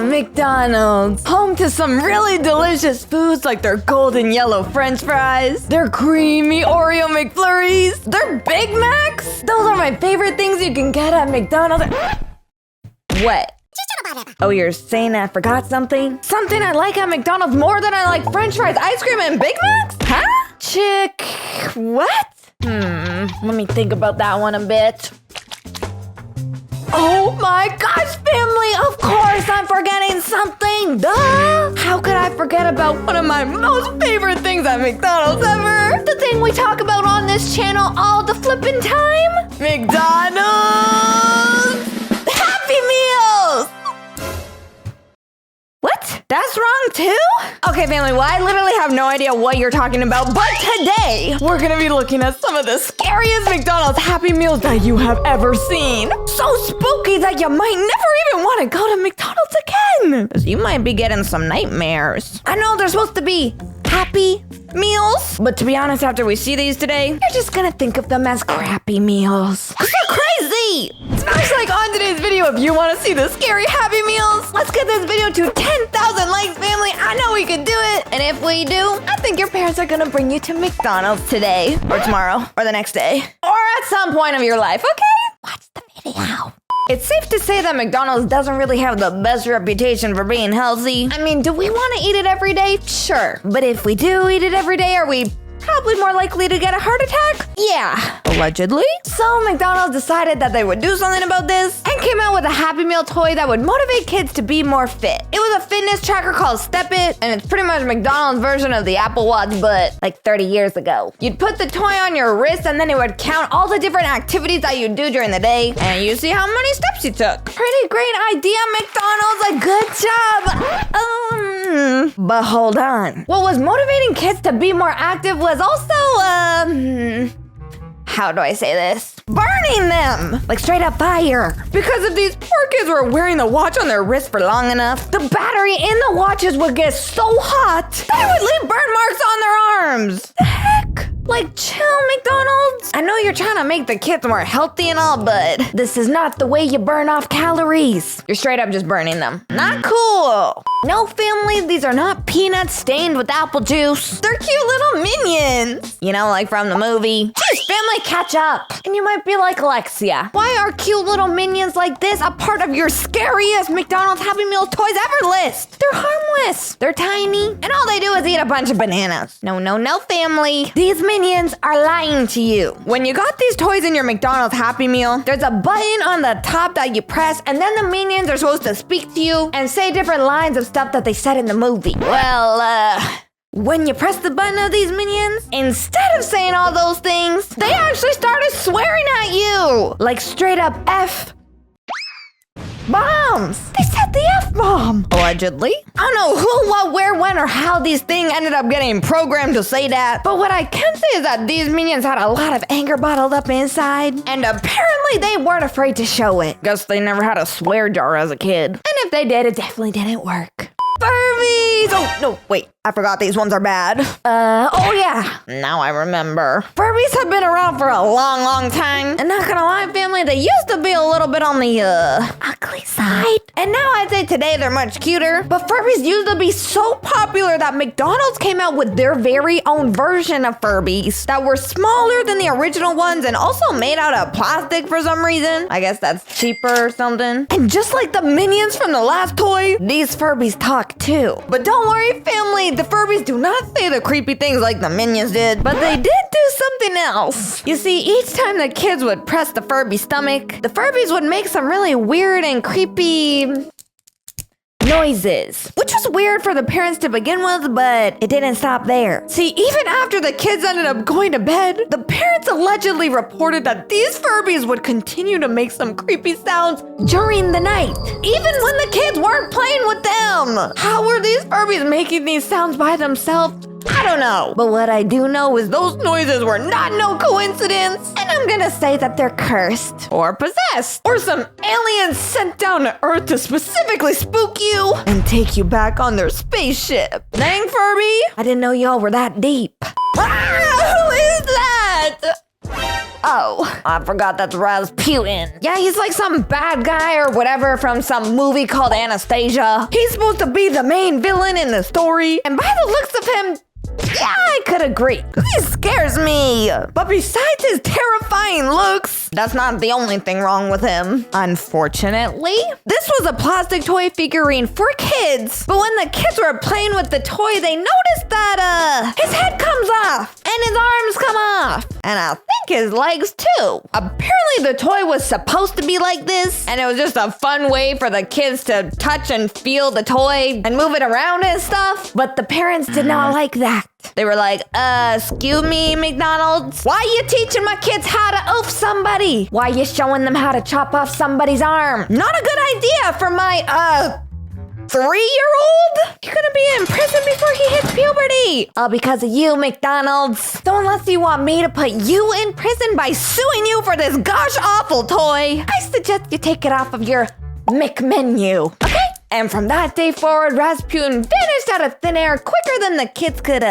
McDonald's. Home to some really delicious foods like their golden yellow French fries, their creamy Oreo McFlurries, their Big Macs. Those are my favorite things you can get at McDonald's. What? Oh, you're saying I forgot something? Something I like at McDonald's more than I like French fries, ice cream, and Big Macs? Huh? What? Let me think about that one a bit. Oh my gosh, family! Of course I'm forgetting something! Duh! How could I forget about one of my most favorite things at McDonald's ever? The thing we talk about on this channel all the flippin' time? McDonald's Happy Meals! What? That's wrong too? Okay, family, well, I literally have no idea what you're talking about, but today, we're gonna be looking at some of the scariest McDonald's Happy Meals that you have ever seen. So spooky that you might never even want to go to McDonald's again. Because you might be getting some nightmares. I know they're supposed to be Happy Meals, but to be honest, after we see these today, you're just gonna think of them as crappy meals. They're crazy! Smash like on today's video if you want to see the scary Happy Meals. Let's get this video to 10,000 likes, family. I know we can do it. And if we do, I think your parents are gonna bring you to McDonald's today, or tomorrow, or the next day, or at some point of your life, okay? Watch the video. It's safe to say that McDonald's doesn't really have the best reputation for being healthy. I mean, do we want to eat it every day? Sure. But if we do eat it every day, are we probably more likely to get a heart attack? Yeah. Allegedly. So McDonald's decided that they would do something about this and came out with a Happy Meal toy that would motivate kids to be more fit. It was a fitness tracker called Step It, and it's pretty much McDonald's version of the Apple Watch, but like 30 years ago. You'd put the toy on your wrist and then it would count all the different activities that you do during the day, and you see how many steps you took. Pretty great idea, McDonald's. A good job. But hold on. What was motivating kids to be more active was also, how do I say this? Burning them! Like straight up fire. Because if these poor kids were wearing the watch on their wrist for long enough, the battery in the watches would get so hot that it would leave burn marks on their arms. The heck? Like, chill, McDonald's. I know you're trying to make the kids more healthy and all, but this is not the way you burn off calories. You're straight up just burning them. Not cool. No, family, these are not peanuts stained with apple juice. They're cute little minions. You know, like from the movie. Jeez, family, catch up. And you might be like, Alexia, why are cute little minions like this a part of your scariest McDonald's Happy Meal toys ever list? They're harmless. They're tiny. And all they do is eat a bunch of bananas. No, family. These minions are lying to you. When you got these toys in your McDonald's Happy Meal, there's a button on the top that you press, and then the minions are supposed to speak to you and say different lines of stuff that they said in the movie. Well, when you press the button of these minions, instead of saying all those things, they actually started swearing at you. Like straight up F bombs. They said the F-bomb. Allegedly. I don't know who, what, where, when, or how these things ended up getting programmed to say that. But what I can say is that these minions had a lot of anger bottled up inside. And apparently they weren't afraid to show it. Guess they never had a swear jar as a kid. And if they did, it definitely didn't work. Furbies! Oh, no, wait. I forgot these ones are bad. Oh yeah. Now I remember. Furbies have been around for a long time. And not gonna lie, family, they used to be a little bit on the, ugly side. And now I'd say today they're much cuter. But Furbies used to be so popular that McDonald's came out with their very own version of Furbies that were smaller than the original ones and also made out of plastic for some reason. I guess that's cheaper or something. And just like the minions from the last toy, these Furbies talk too. But don't worry, family, the Furbies do not say the creepy things like the minions did, but they did do something else. You see, each time the kids would press the Furby's stomach, the Furbies would make some really weird and creepy noises, which was weird for the parents to begin with, but it didn't stop there. See, even after the kids ended up going to bed, the parents allegedly reported that these Furbies would continue to make some creepy sounds during the night, even when the kids weren't playing with them. How were these Furbies making these sounds by themselves? I don't know. But what I do know is those noises were not no coincidence. And I'm gonna say that they're cursed. Or possessed. Or some aliens sent down to Earth to specifically spook you and take you back on their spaceship. Dang, Furby. I didn't know y'all were that deep. Ah, who is that? Oh, I forgot that's Rasputin. Yeah, he's like some bad guy or whatever from some movie called Anastasia. He's supposed to be the main villain in the story. And by the looks of him, yeah, I could agree. He scares me. But besides his terrifying looks, that's not the only thing wrong with him. Unfortunately, this was a plastic toy figurine for kids. But when the kids were playing with the toy, they noticed that his head comes off and his arms come off. And I think his legs too. Apparently the toy was supposed to be like this, and it was just a fun way for the kids to touch and feel the toy and move it around and stuff. But the parents did not like that. They were like, excuse me, McDonald's? Why you teaching my kids how to oof somebody? Why you showing them how to chop off somebody's arm? Not a good idea for my, 3-year-old? You're gonna be in prison before he hits puberty. All because of you, McDonald's. So unless you want me to put you in prison by suing you for this gosh awful toy, I suggest you take it off of your McMenu, okay? And from that day forward, Rasputin vanished out of thin air quicker than the kids could,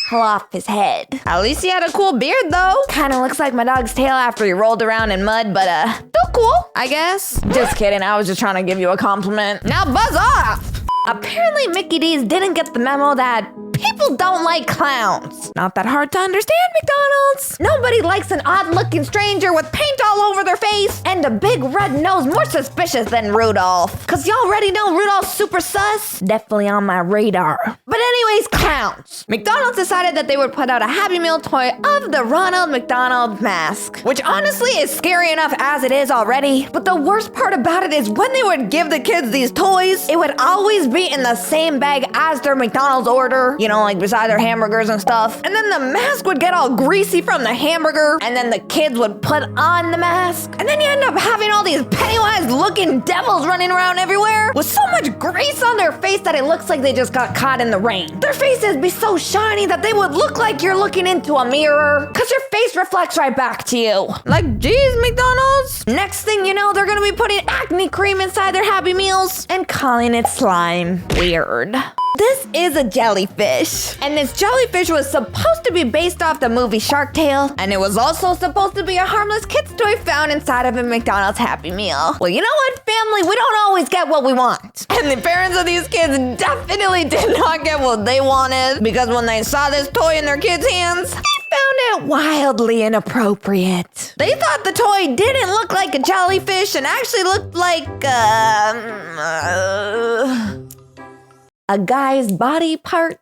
pull off his head. At least he had a cool beard, though. Kinda looks like my dog's tail after he rolled around in mud, but, still cool, I guess. Just kidding, I was just trying to give you a compliment. Now buzz off! Apparently Mickey D's didn't get the memo that people don't like clowns. Not that hard to understand, McDonald's. Nobody likes an odd-looking stranger with paint all over their face and a big red nose more suspicious than Rudolph. Cause y'all already know Rudolph's super sus. Definitely on my radar. But anyways, clowns. McDonald's decided that they would put out a Happy Meal toy of the Ronald McDonald mask, which honestly is scary enough as it is already. But the worst part about it is when they would give the kids these toys, it would always be in the same bag as their McDonald's order. You know, like beside their hamburgers and stuff. And then the mask would get all greasy from the hamburger, and then the kids would put on the mask. And then you end up having all these Pennywise looking devils running around everywhere with so much grease on their face that it looks like they just got caught in the rain. Their faces be so shiny that they would look like you're looking into a mirror, cause your face reflects right back to you. Like, geez, McDonald's. Next thing you know, they're gonna be putting acne cream inside their Happy Meals and calling it slime. Weird. This is a jellyfish, and this jellyfish was supposed to be based off the movie Shark Tale, and it was also supposed to be a harmless kid's toy found inside of a McDonald's Happy Meal. Well, you know what, family? We don't always get what we want. And the parents of these kids definitely did not get what they wanted, because when they saw this toy in their kids' hands, they found it wildly inappropriate. They thought the toy didn't look like a jellyfish and actually looked like, a guy's body part.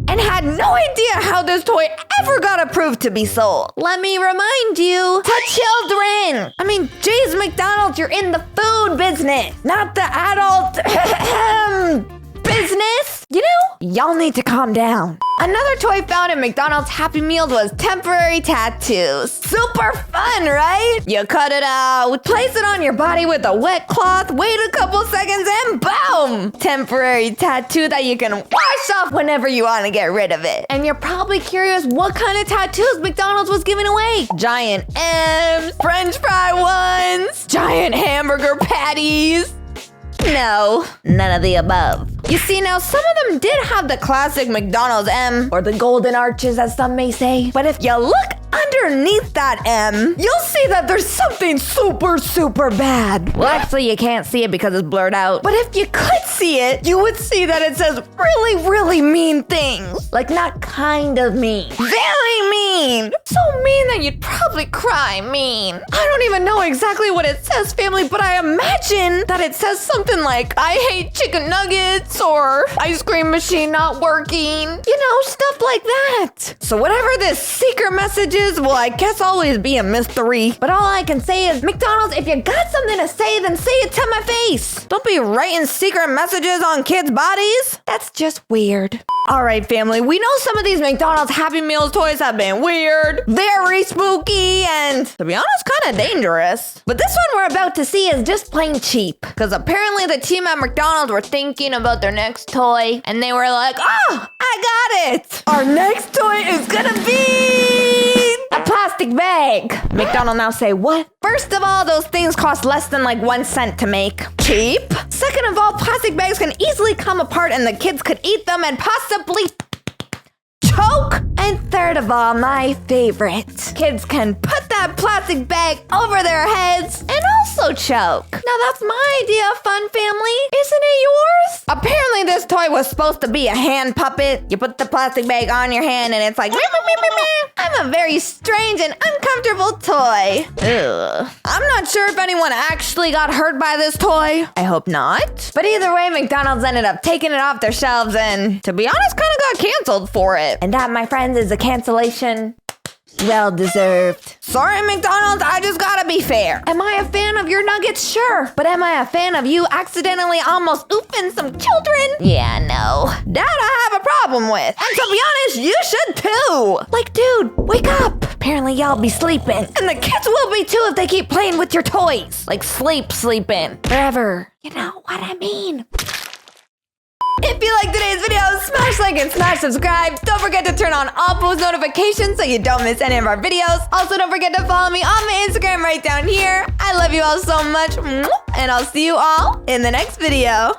And had no idea how this toy ever got approved to be sold. Let me remind you, to children. I mean, geez, McDonald's, you're in the food business, not the adult business. You know, y'all need to calm down. Another toy found in McDonald's Happy Meals was temporary tattoos. Super fun, right? You cut it out, place it on your body with a wet cloth, wait a couple seconds, and boom! Temporary tattoo that you can wash off whenever you want to get rid of it. And you're probably curious what kind of tattoos McDonald's was giving away. Giant M's, French fry ones, giant hamburger patties. No, none of the above. You see, now some of them did have the classic McDonald's M, or the golden arches as some may say. But if you look underneath that M, you'll see that there's something super, super bad. Well, actually, you can't see it because it's blurred out. But if you could see it, you would see that it says really, really mean things. Like, not kind of mean. Very mean. So mean that you'd probably cry mean. I don't even know exactly what it says, family, but I imagine that it says something like, I hate chicken nuggets, or ice cream machine not working. You know, stuff like that. So whatever this secret message is, will I guess always be a mystery. But all I can say is, McDonald's, if you got something to say, then say it to my face. Don't be writing secret messages on kids' bodies. That's just weird. All right, family, we know some of these McDonald's Happy Meals toys have been weird, very spooky, and to be honest, kind of dangerous. But this one we're about to see is just plain cheap, because apparently the team at McDonald's were thinking about their next toy, and they were like, oh, I got it. Our next toy is gonna be a plastic bag. McDonald's now say, what? First of all, those things cost less than like 1 cent to make. Cheap. Second of all, plastic bags can easily come apart and the kids could eat them and possibly choke. And third of all, my favorite. Kids can put that plastic bag over their heads and also choke. Now that's my idea of fun, family. Isn't it yours? Apparently this toy was supposed to be a hand puppet. You put the plastic bag on your hand and it's like, meh, meh, meh, meh, meh. I'm a very strange and uncomfortable toy. Ugh. I'm not sure if anyone actually got hurt by this toy. I hope not. But either way, McDonald's ended up taking it off their shelves and, to be honest, kind of got canceled for it. And that, my friends, is a cancellation well deserved. Sorry, McDonald's, I just gotta be fair. Am I a fan of your nuggets? Sure. But am I a fan of you accidentally almost oofing some children? Yeah, no. That I have a problem with. And to be honest, you should too. Like, dude, wake up. Apparently y'all be sleeping. And the kids will be too if they keep playing with your toys. Like sleeping. Forever. You know what I mean. If you liked today's video, smash like and smash subscribe. Don't forget to turn on all post notifications so you don't miss any of our videos. Also, don't forget to follow me on my Instagram right down here. I love you all so much, and I'll see you all in the next video.